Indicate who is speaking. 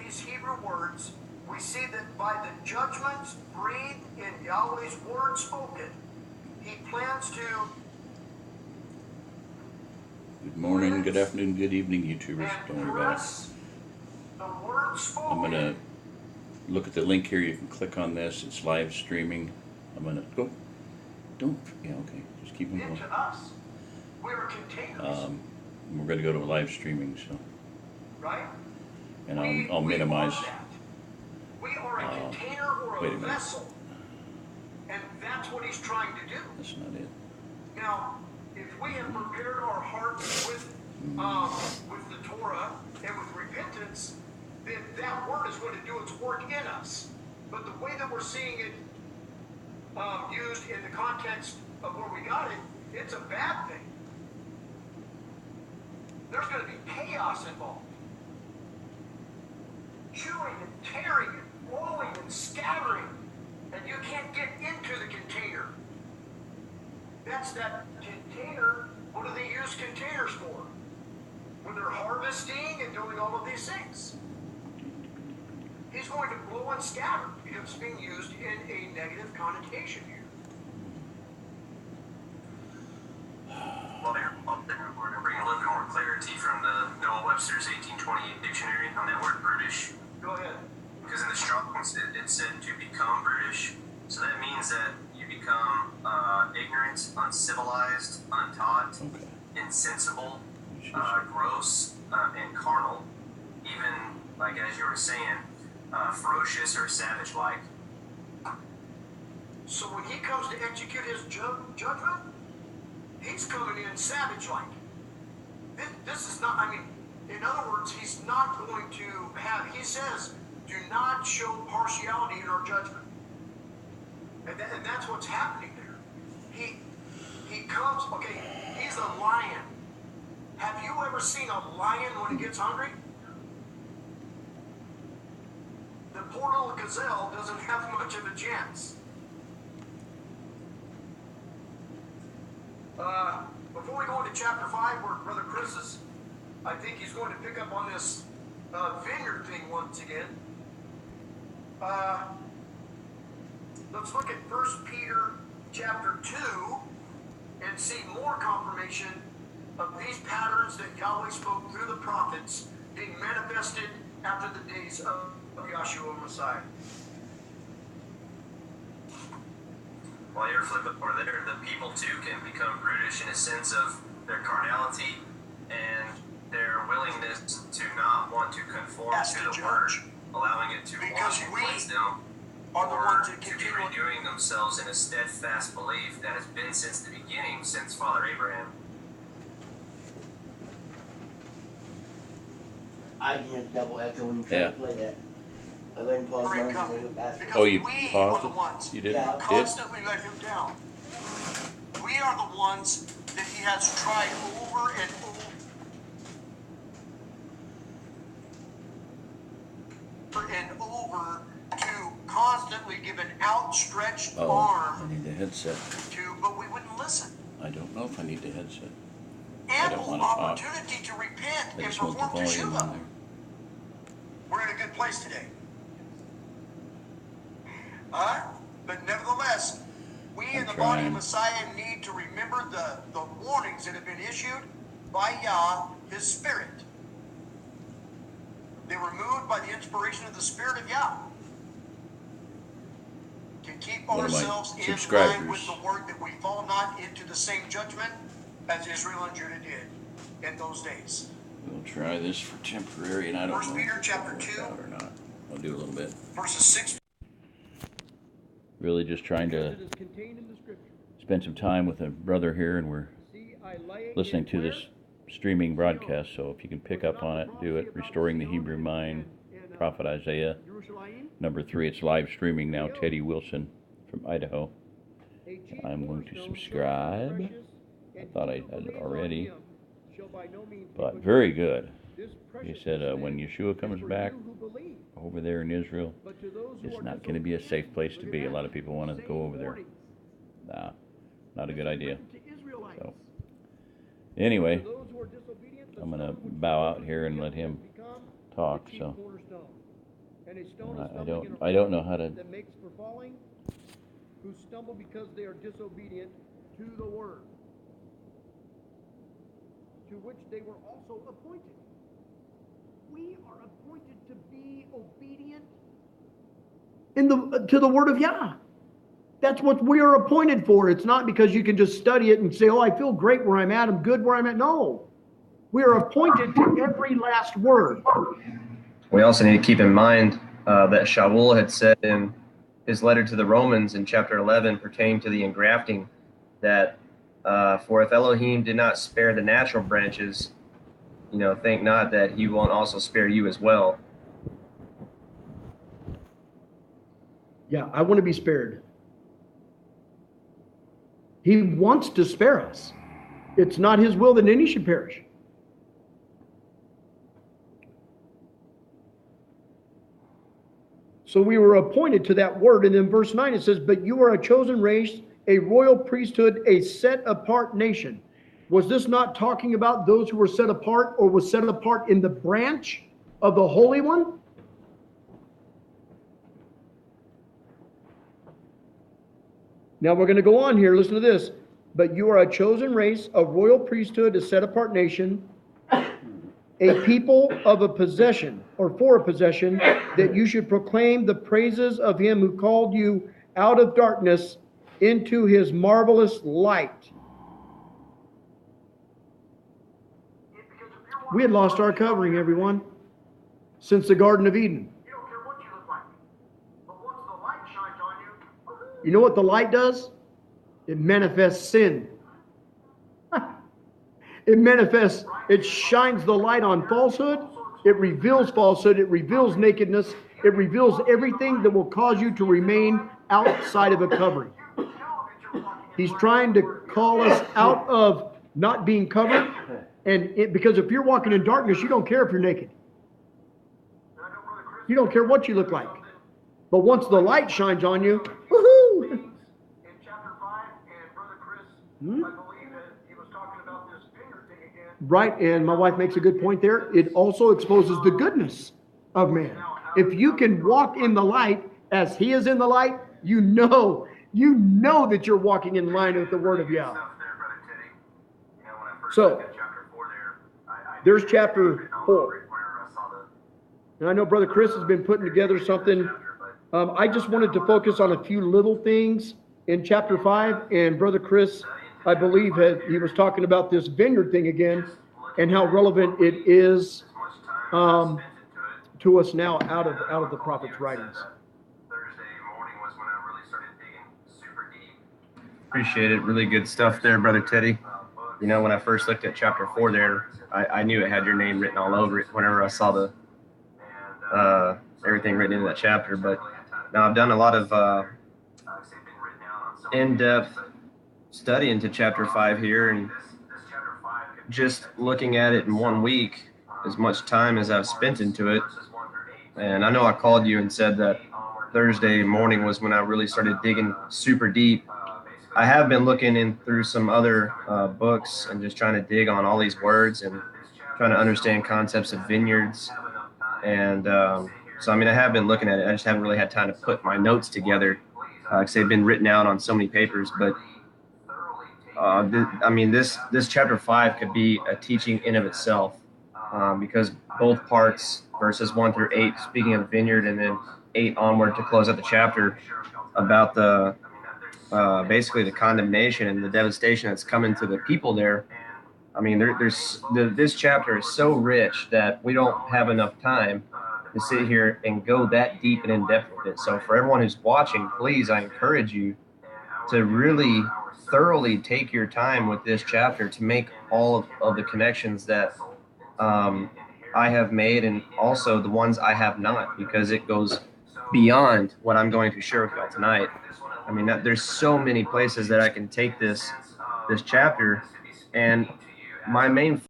Speaker 1: these Hebrew words, we see that by the judgments breathed in Yahweh's word spoken, he plans to...
Speaker 2: Good morning, good afternoon, good evening, YouTubers. Don't worry about it.
Speaker 1: The word spoken.
Speaker 2: I'm going to look at the link here. You can click on this. It's live streaming. I'm going to go. Don't. Yeah, okay. Just keep them going.
Speaker 1: Into us. We're containers.
Speaker 2: We're going to go to live streaming, so.
Speaker 1: Right?
Speaker 2: And I'll minimize.
Speaker 1: We are a container or a vessel. And that's what he's trying to do.
Speaker 2: That's not it.
Speaker 1: Now, if we have prepared our hearts with the Torah and with repentance, then that word is going to do its work in us. But the way that we're seeing it used in the context of where we got it, it's a bad thing. There's going to be chaos involved. Chewing and tearing and rolling and scattering, and you can't get into the container. That's that container. What do they use containers for? When they're harvesting and doing all of these things. He's going to blow and scatter because it's being used in a negative connotation here.
Speaker 3: Well, we're going to bring a little bit more clarity from the Noah Webster's 1828 dictionary on that word brutish.
Speaker 1: Go ahead.
Speaker 3: Because in the Strong's it said to become brutish. So that means that you become ignorant, uncivilized, untaught, insensible, gross, and carnal. Even, like as you were saying, ferocious or savage-like.
Speaker 1: So when he comes to execute his judgment, he's coming in savage-like. This is not, in other words, he's not going to have, he says, do not show partiality in our judgment. And that's what's happening there. He comes, he's a lion. Have you ever seen a lion when it gets hungry? The poor little gazelle doesn't have much of a chance. Before we go into chapter 5, where Brother Chris is, I think he's going to pick up on this vineyard thing once again. Let's look at 1 Peter chapter 2 and see more confirmation of these patterns that Yahweh spoke through the prophets being manifested after the days of Yahshua Messiah.
Speaker 3: While you're flipping over there, the people too can become brutish in a sense of their carnality and their willingness to not want to conform to the word, allowing it to wash and cleanse them, or to be renewing themselves in a steadfast belief that has been since the beginning, since Father Abraham.
Speaker 4: I can double echo when you try to play that. I let him pause mine and go back.
Speaker 2: Oh, you paused it? You did?
Speaker 4: Yeah.
Speaker 1: Constantly let him down. We are the ones that he has tried over and over to constantly give an outstretched arm.
Speaker 2: I need the headset.
Speaker 1: But we wouldn't listen.
Speaker 2: I don't know if I need the headset.
Speaker 1: Ample opportunity to repent
Speaker 2: I
Speaker 1: and
Speaker 2: just want the
Speaker 1: perform
Speaker 2: volume on
Speaker 1: teshuva.
Speaker 2: there.
Speaker 1: We're in a good place today. But nevertheless, we in the body of Messiah need to remember the warnings that have been issued by Yah, his Spirit. They were moved by the inspiration of the Spirit of Yah to keep ourselves in line with the word, that we fall not into the same judgment as Israel and Judah did in those days.
Speaker 2: We'll try this for temporary, and I don't know
Speaker 1: 1 Peter chapter 2
Speaker 2: or not. I'll do a little bit.
Speaker 1: verses 6.
Speaker 2: Really just trying to spend some time with a brother here, and we're listening to this streaming broadcast, so if you can pick up on it, do it. Restoring the Hebrew Mind, Prophet Isaiah, number 3. It's live streaming now. Teddy Wilson from Idaho. I'm going to subscribe. I thought I had it already, but very good. He said when Yeshua comes back over there in Israel, it's not going to be a safe place to be. A lot of people want to go over there. Nah, not a good idea. So, anyway, I'm going to bow out here and let him talk. So,
Speaker 5: And a stone is
Speaker 2: I
Speaker 5: stumbling in a
Speaker 2: don't know how to.
Speaker 5: that makes for falling, who stumble because they are disobedient to the word, to which they were also appointed. We are appointed to be obedient to the word of Yah. That's what we are appointed for. It's not because you can just study it and say, oh, I feel great where I'm at, I'm good where I'm at. No. We are appointed to every last word.
Speaker 3: We also need to keep in mind that Shaul had said in his letter to the Romans in chapter 11 pertaining to the engrafting that for if Elohim did not spare the natural branches, think not that he won't also spare you as well.
Speaker 5: Yeah, I want to be spared. He wants to spare us. It's not his will that any should perish. So we were appointed to that word. And in verse 9 it says, but you are a chosen race, a royal priesthood, a set apart nation. Was this not talking about those who were set apart, or was set apart in the branch of the Holy One? Now we're going to go on here. Listen to this. But you are a chosen race, a royal priesthood, a set apart nation, a people of a possession, or for a possession, that you should proclaim the praises of him who called you out of darkness into his marvelous light. We had lost our covering, everyone, since the Garden of Eden.
Speaker 1: You don't care what you look like. But once the light shines on you, woohoo!
Speaker 5: You know what the light does? It manifests sin. It shines the light on falsehood. It reveals falsehood. It reveals nakedness. It reveals everything that will cause you to remain outside of a covering. He's trying to call us out of not being covered. Because if you're walking in darkness, you don't care if you're naked. You don't care what you look like. But once the light shines on you, woohoo!
Speaker 1: In chapter 5, and Brother Chris, I believe that he was talking about this finger thing again.
Speaker 5: Right, and my wife makes a good point there. It also exposes the goodness of man. If you can walk in the light as he is in the light, you know that you're walking in line with the word of Yah. So, there's chapter 4. And I know Brother Chris has been putting together something. I just wanted to focus on a few little things in chapter 5. And Brother Chris, I believe, he was talking about this vineyard thing again and how relevant it is to us now out of the prophet's writings.
Speaker 3: Appreciate it. Really good stuff there, Brother Teddy. When I first looked at chapter 4 there, I knew it had your name written all over it whenever I saw the everything written in that chapter. But now I've done a lot of in-depth study into chapter 5 here, and just looking at it in 1 week, as much time as I've spent into it. And I know I called you and said that Thursday morning was when I really started digging super deep. I have been looking in through some other books and just trying to dig on all these words and trying to understand concepts of vineyards. And so, I have been looking at it. I just haven't really had time to put my notes together because they've been written out on so many papers. But this chapter 5 could be a teaching in of itself because both parts, verses 1 through 8, speaking of the vineyard, and then 8 onward to close out the chapter about the basically the condemnation and the devastation that's coming to the people there. This chapter is so rich that we don't have enough time to sit here and go that deep and in depth with it. So for everyone who's watching, please, I encourage you to really thoroughly take your time with this chapter to make all of the connections that I have made, and also the ones I have not, because it goes beyond what I'm going to share with y'all tonight. There's so many places that I can take this chapter, and my main